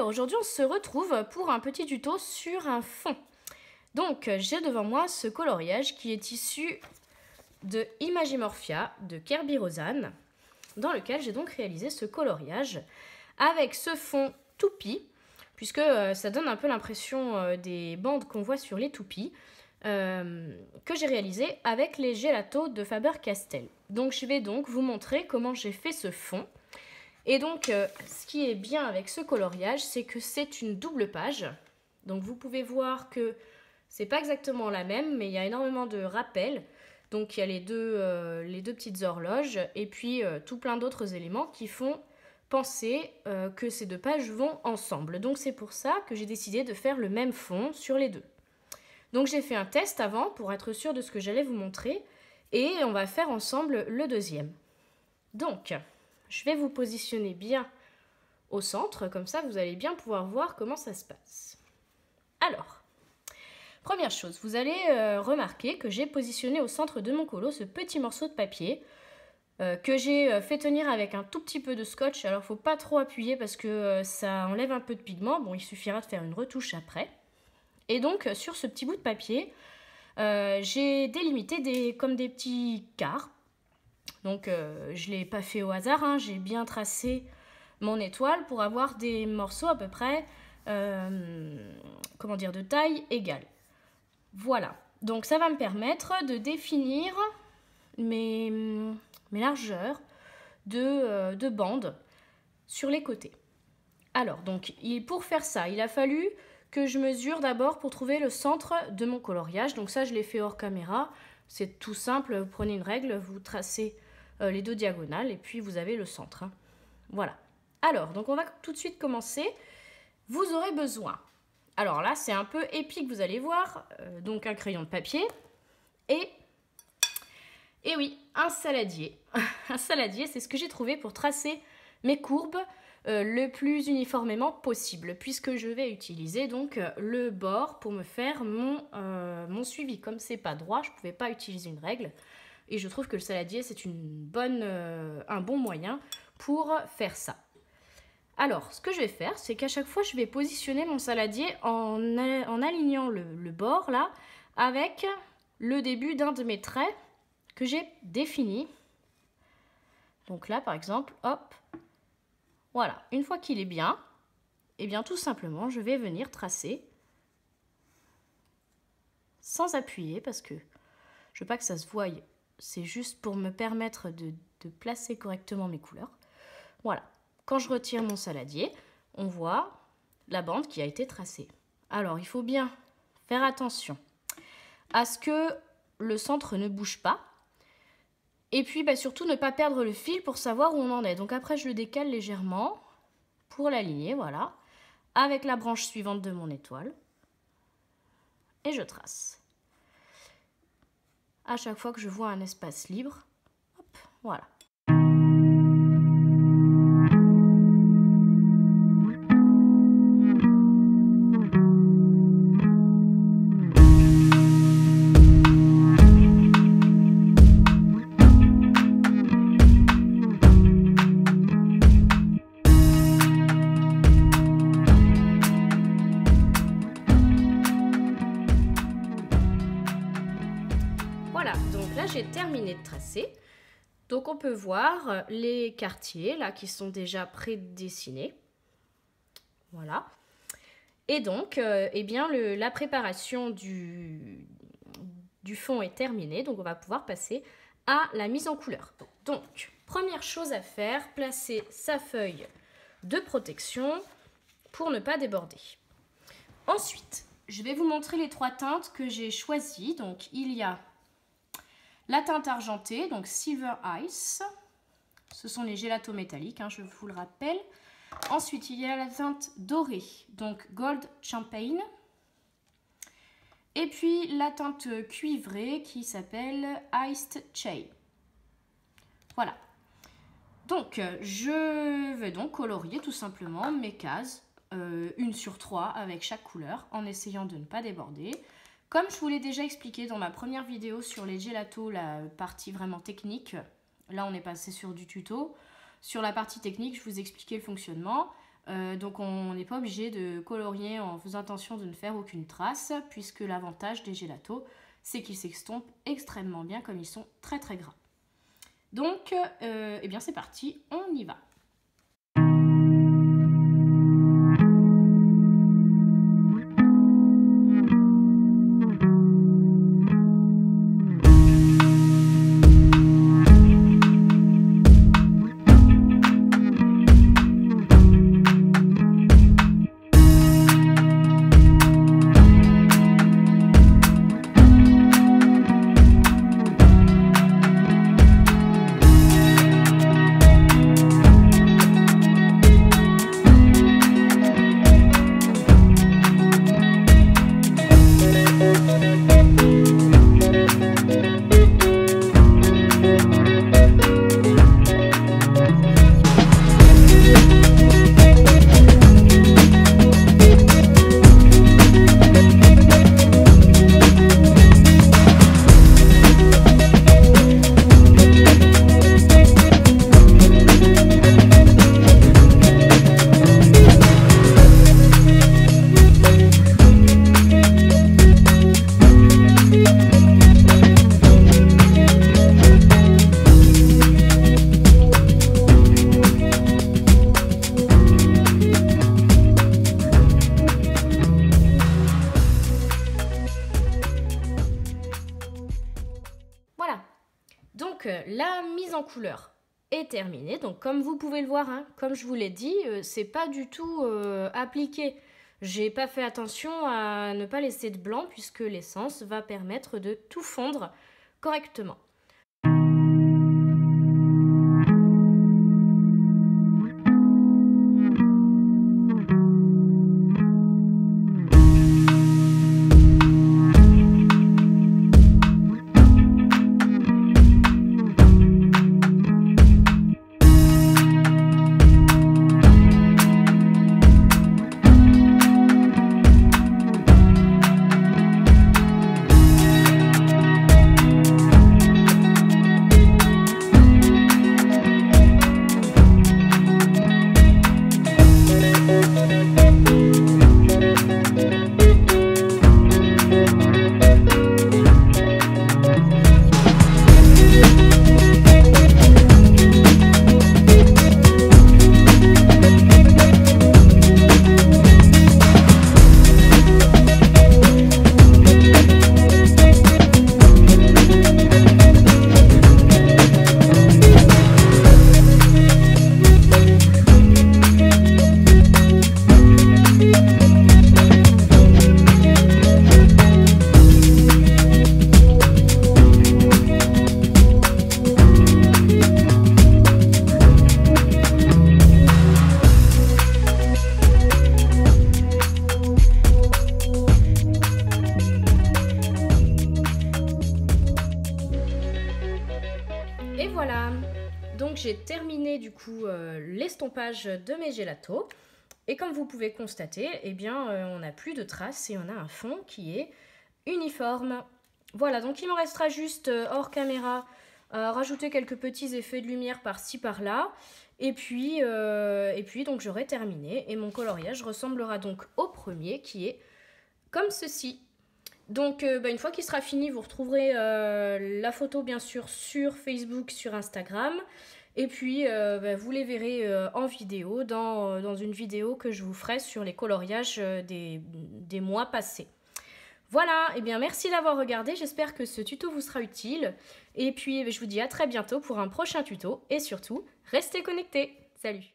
Alors aujourd'hui on se retrouve pour un petit tuto sur un fond. Donc j'ai devant moi ce coloriage qui est issu de Imagimorphia de Kerby Rosanne, dans lequel j'ai donc réalisé ce coloriage avec ce fond toupie, puisque ça donne un peu l'impression des bandes qu'on voit sur les toupies, que j'ai réalisé avec les gelatos de Faber-Castell. Donc je vais donc vous montrer comment j'ai fait ce fond. Et donc, ce qui est bien avec ce coloriage, c'est que c'est une double page. Donc, vous pouvez voir que c'est pas exactement la même, mais il y a énormément de rappels. Donc, il y a les deux petites horloges et puis tout plein d'autres éléments qui font penser que ces deux pages vont ensemble. Donc, c'est pour ça que j'ai décidé de faire le même fond sur les deux. Donc, j'ai fait un test avant pour être sûre de ce que j'allais vous montrer. Et on va faire ensemble le deuxième. Donc, je vais vous positionner bien au centre, comme ça vous allez bien pouvoir voir comment ça se passe. Alors, première chose, vous allez remarquer que j'ai positionné au centre de mon colo ce petit morceau de papier que j'ai fait tenir avec un tout petit peu de scotch. Alors, il ne faut pas trop appuyer parce que ça enlève un peu de pigment. Bon, il suffira de faire une retouche après. Et donc, sur ce petit bout de papier, j'ai délimité comme des petits quarts. Donc, je ne l'ai pas fait au hasard, hein. J'ai bien tracé mon étoile pour avoir des morceaux à peu près, de taille égale. Voilà, donc ça va me permettre de définir mes largeurs de bandes sur les côtés. Alors, donc, pour faire ça, il a fallu que je mesure d'abord pour trouver le centre de mon coloriage. Donc ça, je l'ai fait hors caméra. C'est tout simple, vous prenez une règle, vous tracez les deux diagonales et puis vous avez le centre. Hein. Voilà. Alors, donc on va tout de suite commencer. Vous aurez besoin, alors là c'est un peu épique, vous allez voir, donc un crayon de papier et oui, un saladier. Un saladier, c'est ce que j'ai trouvé pour tracer mes courbes le plus uniformément possible, puisque je vais utiliser donc le bord pour me faire mon suivi. Comme c'est pas droit, je ne pouvais pas utiliser une règle. Et je trouve que le saladier, c'est un bon moyen pour faire ça. Alors, ce que je vais faire, c'est qu'à chaque fois, je vais positionner mon saladier en alignant le bord, là, avec le début d'un de mes traits que j'ai défini. Donc là, par exemple, hop, voilà. Une fois qu'il est bien, eh bien, tout simplement, je vais venir tracer sans appuyer, parce que je veux pas que ça se voie. C'est juste pour me permettre de placer correctement mes couleurs. Voilà. Quand je retire mon saladier, on voit la bande qui a été tracée. Alors, il faut bien faire attention à ce que le centre ne bouge pas. Et puis, surtout, ne pas perdre le fil pour savoir où on en est. Donc après, je le décale légèrement pour l'aligner, voilà, avec la branche suivante de mon étoile. Et je trace. À chaque fois que je vois un espace libre, hop, voilà. Voilà, donc là j'ai terminé de tracer. Donc on peut voir les quartiers là qui sont déjà prédessinés. Voilà. Et donc, la préparation du fond est terminée. Donc on va pouvoir passer à la mise en couleur. Donc, première chose à faire, placer sa feuille de protection pour ne pas déborder. Ensuite, je vais vous montrer les trois teintes que j'ai choisies. Donc il y a la teinte argentée, donc Silver Ice. Ce sont les gélatos métalliques, hein, je vous le rappelle. Ensuite, il y a la teinte dorée, donc Gold Champagne. Et puis la teinte cuivrée qui s'appelle Iced Chai. Voilà. Donc, je vais donc colorier tout simplement mes cases, une sur trois avec chaque couleur, en essayant de ne pas déborder. Comme je vous l'ai déjà expliqué dans ma première vidéo sur les gélatos, la partie vraiment technique, là on est passé sur du tuto. Sur la partie technique, je vous expliquais le fonctionnement. Donc on n'est pas obligé de colorier en faisant attention de ne faire aucune trace, puisque l'avantage des gélatos, c'est qu'ils s'estompent extrêmement bien comme ils sont très très gras. Donc, eh bien c'est parti, on y va. Voilà, donc la mise en couleur est terminée. Donc comme vous pouvez le voir, hein, comme je vous l'ai dit, c'est pas du tout appliqué. J'ai pas fait attention à ne pas laisser de blanc puisque l'essence va permettre de tout fondre correctement. Et voilà, donc j'ai terminé du coup l'estompage de mes gélatos. Et comme vous pouvez constater, eh bien, on n'a plus de traces et on a un fond qui est uniforme. Voilà, donc il me restera juste hors caméra rajouter quelques petits effets de lumière par-ci par-là. Et puis donc j'aurai terminé et mon coloriage ressemblera donc au premier qui est comme ceci. Donc une fois qu'il sera fini, vous retrouverez la photo bien sûr sur Facebook, sur Instagram. Et puis vous les verrez en vidéo dans une vidéo que je vous ferai sur les coloriages des mois passés. Voilà, et bien merci d'avoir regardé, j'espère que ce tuto vous sera utile. Et puis je vous dis à très bientôt pour un prochain tuto et surtout, restez connectés. Salut!